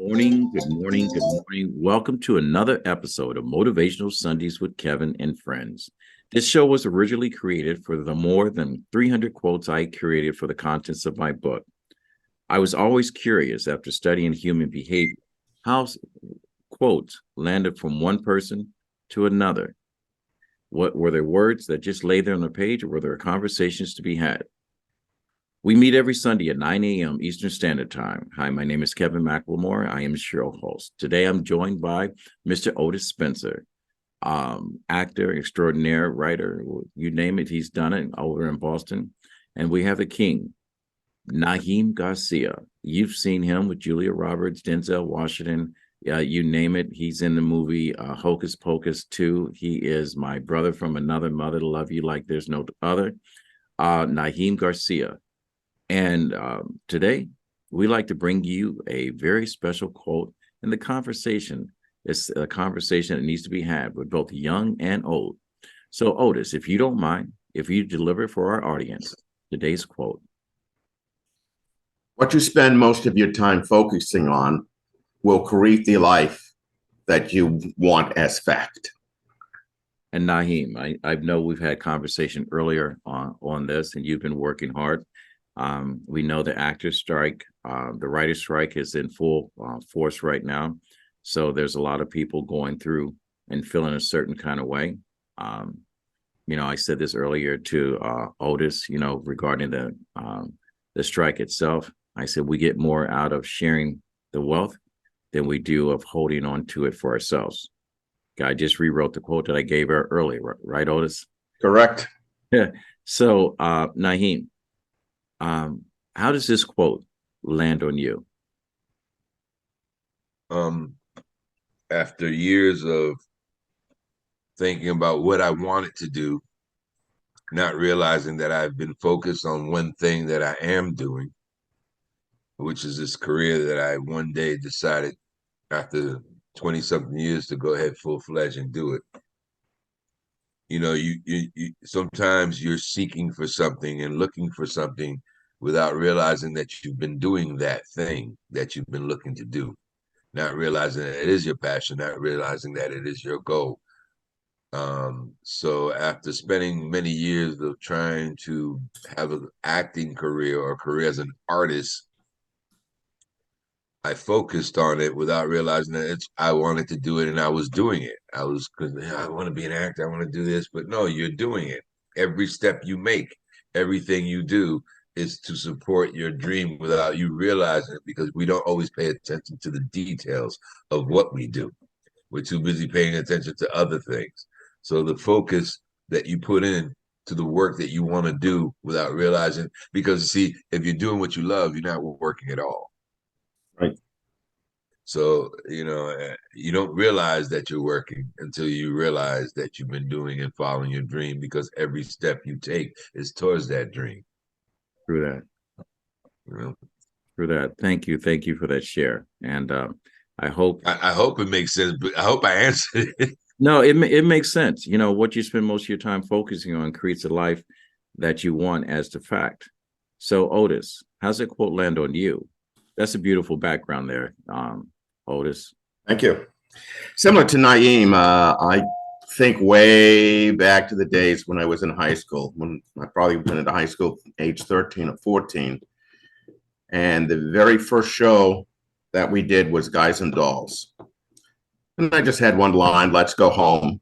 morning, good morning, good morning. Welcome to another episode of Motivational Sundays with Kevin and Friends. This show was originally created for the more than 300 quotes I created for the contents of my book. I was always curious after studying human behavior, how quotes landed from one person to another. What were there words that just lay there on the page, or were there conversations to be had? We meet every Sunday at 9 a.m. Eastern Standard Time. Hi, my name is Kevin McLemore. I am your host. Today, I'm joined by Mr. Otis Spencer, actor extraordinaire, writer, you name it, he's done it over in Boston. And we have the king, Naheem Garcia. You've seen him with Julia Roberts, Denzel Washington, you name it. He's in the movie Hocus Pocus 2. He is my brother from another mother to love you like there's no other, Naheem Garcia. And today, we like to bring you a very special quote in the conversation. It's a conversation that needs to be had with both young and old. So, Otis, if you don't mind, if you deliver for our audience today's quote. What you spend most of your time focusing on will create the life that you want as fact. And Naheem, I know we've had conversation earlier on this, and you've been working hard. We know the actors strike, the writer's strike is in full force right now. So there's a lot of people going through and feeling a certain kind of way. I said this earlier to Otis, regarding the strike itself. I said we get more out of sharing the wealth than we do of holding on to it for ourselves. I just rewrote the quote that I gave her earlier, right, Otis? Correct. Yeah. So, Naheem, how does this quote land on you? After years of thinking about what I wanted to do, not realizing that I've been focused on one thing that I am doing, which is this career that I one day decided after 20-something years to go ahead full-fledged and do it. You sometimes you're seeking for something and looking for something without realizing that you've been doing that thing that you've been looking to do, not realizing that it is your passion, not realizing that it is your goal. So after spending many years of trying to have an acting career or career as an artist, I focused on it without realizing that I wanted to do it, and I was doing it. I want to be an actor, I want to do this, but no, you're doing it. Every step you make, everything you do is to support your dream without you realizing it, because we don't always pay attention to the details of what we do. We're too busy paying attention to other things. So the focus that you put in to the work that you want to do without realizing, because see, if you're doing what you love, you're not working at all. Right. So, you don't realize that you're working until you realize that you've been doing and following your dream, because every step you take is towards that dream. Through that. Through that. Thank you. Thank you for that share. And I hope it makes sense, but I hope I answered it. No, it makes sense. What you spend most of your time focusing on creates a life that you want as the fact. So, Otis, how's that quote land on you? That's a beautiful background there, Otis. Thank you. Similar to Naeem, I think way back to the days when I was in high school, when I probably went into high school age 13 or 14. And the very first show that we did was Guys and Dolls. And I just had one line, let's go home.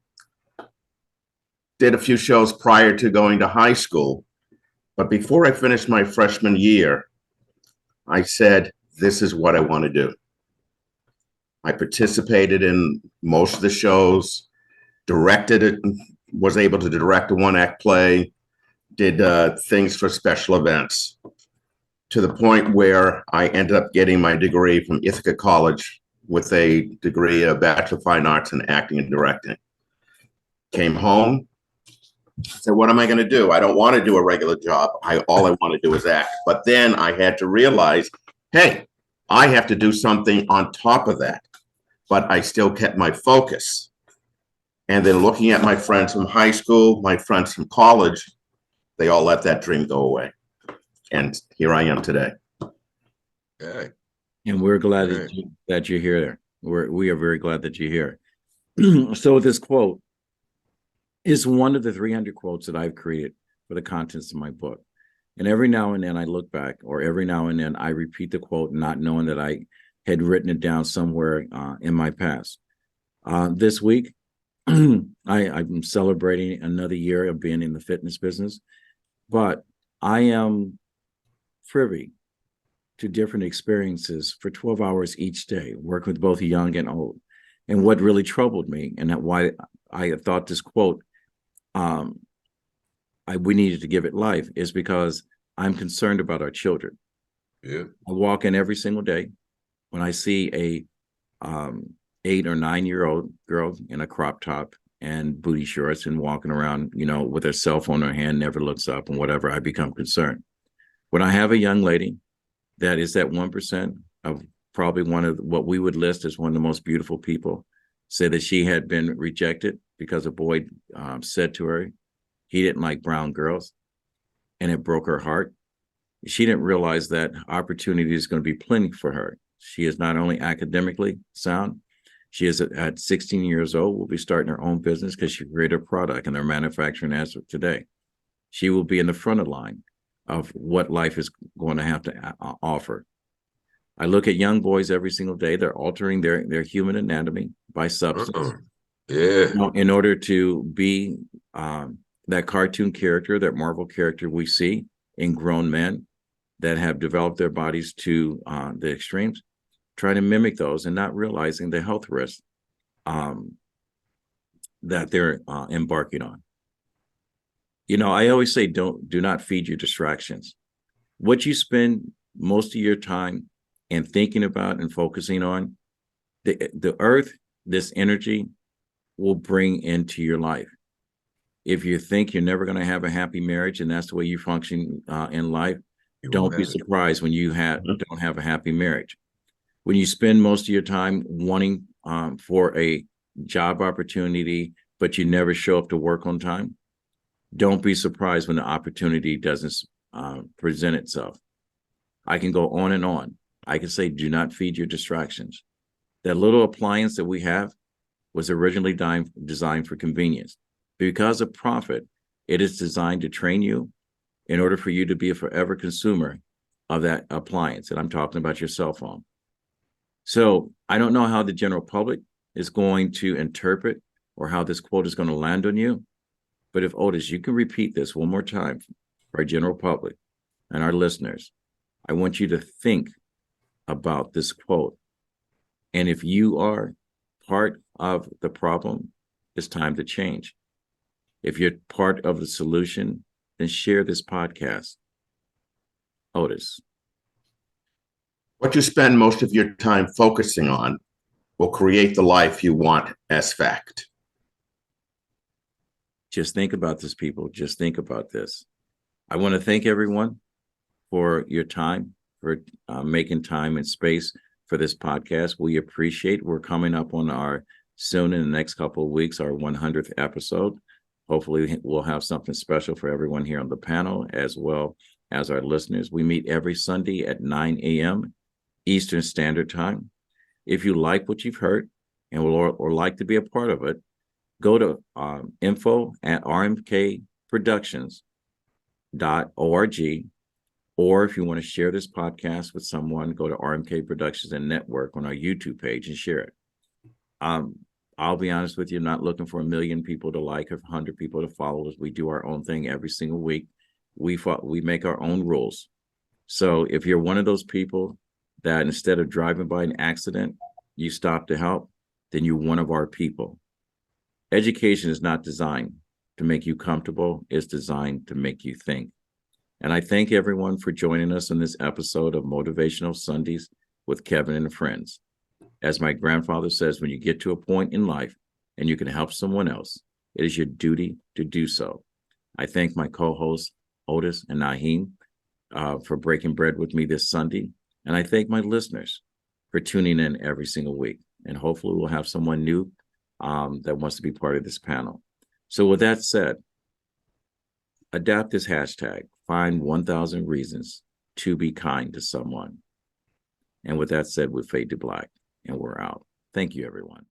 Did a few shows prior to going to high school. But before I finished my freshman year, I said, this is what I want to do. I participated in most of the shows, directed it, was able to direct a one-act play, did things for special events, to the point where I ended up getting my degree from Ithaca College with a degree of Bachelor of Fine Arts in Acting and Directing. Came home, said, what am I going to do? I don't want to do a regular job. All I want to do is act. But then I had to realize, hey, I have to do something on top of that. But I still kept my focus. And then looking at my friends from high school, my friends from college, they all let that dream go away. And here I am today. Yeah. And we're glad Right. that you're here. We are very glad that you're here. So this quote is one of the 300 quotes that I've created for the contents of my book. And every now and then I look back, or every now and then I repeat the quote, not knowing that I had written it down somewhere in my past. This week, I'm celebrating another year of being in the fitness business, but I am privy to different experiences for 12 hours each day, working with both young and old. And what really troubled me, and why I thought this quote, we needed to give it life, is because I'm concerned about our children. Yeah. I walk in every single day when I see a 8 or 9-year-old girl in a crop top and booty shorts and walking around, with her cell phone in her hand, never looks up and whatever, I become concerned. When I have a young lady that is that 1% of probably one of what we would list as one of the most beautiful people, say that she had been rejected because a boy said to her he didn't like brown girls, and it broke her heart. She didn't realize that opportunity is going to be plenty for her. She is not only academically sound, she is at 16 years old, will be starting her own business because she created a product and they're manufacturing as of today. She will be in the front of line of what life is going to have to offer. I look at young boys every single day. They're altering their human anatomy by substance. Yeah. In order to be that cartoon character, that Marvel character we see in grown men that have developed their bodies to the extremes, trying to mimic those and not realizing the health risks that they're embarking on. I always say, do not feed your distractions. What you spend most of your time and thinking about and focusing on, the earth, this energy will bring into your life. If you think you're never going to have a happy marriage and that's the way you function in life, don't be surprised when you don't have a happy marriage. When you spend most of your time wanting for a job opportunity, but you never show up to work on time, don't be surprised when the opportunity doesn't present itself. I can go on and on. I can say, do not feed your distractions. That little appliance that we have was originally designed for convenience. Because of profit, it is designed to train you in order for you to be a forever consumer of that appliance. And I'm talking about your cell phone. So I don't know how the general public is going to interpret or how this quote is going to land on you. But if, Otis, you can repeat this one more time for our general public and our listeners, I want you to think about this quote. And if you are part of the problem, it's time to change. If you're part of the solution, then share this podcast. Otis. What you spend most of your time focusing on will create the life you want as fact. Just think about this, people. Just think about this. I want to thank everyone for your time, for making time and space for this podcast. We appreciate. We're coming up on our soon in the next couple of weeks, our 100th episode. Hopefully we'll have something special for everyone here on the panel, as well as our listeners. We meet every Sunday at 9 a.m. Eastern Standard Time. If you like what you've heard and or like to be a part of it, go to info@rmkproductions.org. Or if you want to share this podcast with someone, go to RMK Productions and Network on our YouTube page and share it. I'll be honest with you, not looking for 1 million people to like or 100 people to follow us. We do our own thing every single week. We make our own rules. So if you're one of those people that instead of driving by an accident, you stop to help, then you're one of our people. Education is not designed to make you comfortable. It's designed to make you think. And I thank everyone for joining us on this episode of Motivational Sundays with Kevin and Friends. As my grandfather says, when you get to a point in life and you can help someone else, it is your duty to do so. I thank my co-hosts, Otis and Naheem, for breaking bread with me this Sunday. And I thank my listeners for tuning in every single week. And hopefully we'll have someone new that wants to be part of this panel. So with that said, adapt this hashtag, find 1,000 reasons to be kind to someone. And with that said, we'll fade to black and we're out. Thank you, everyone.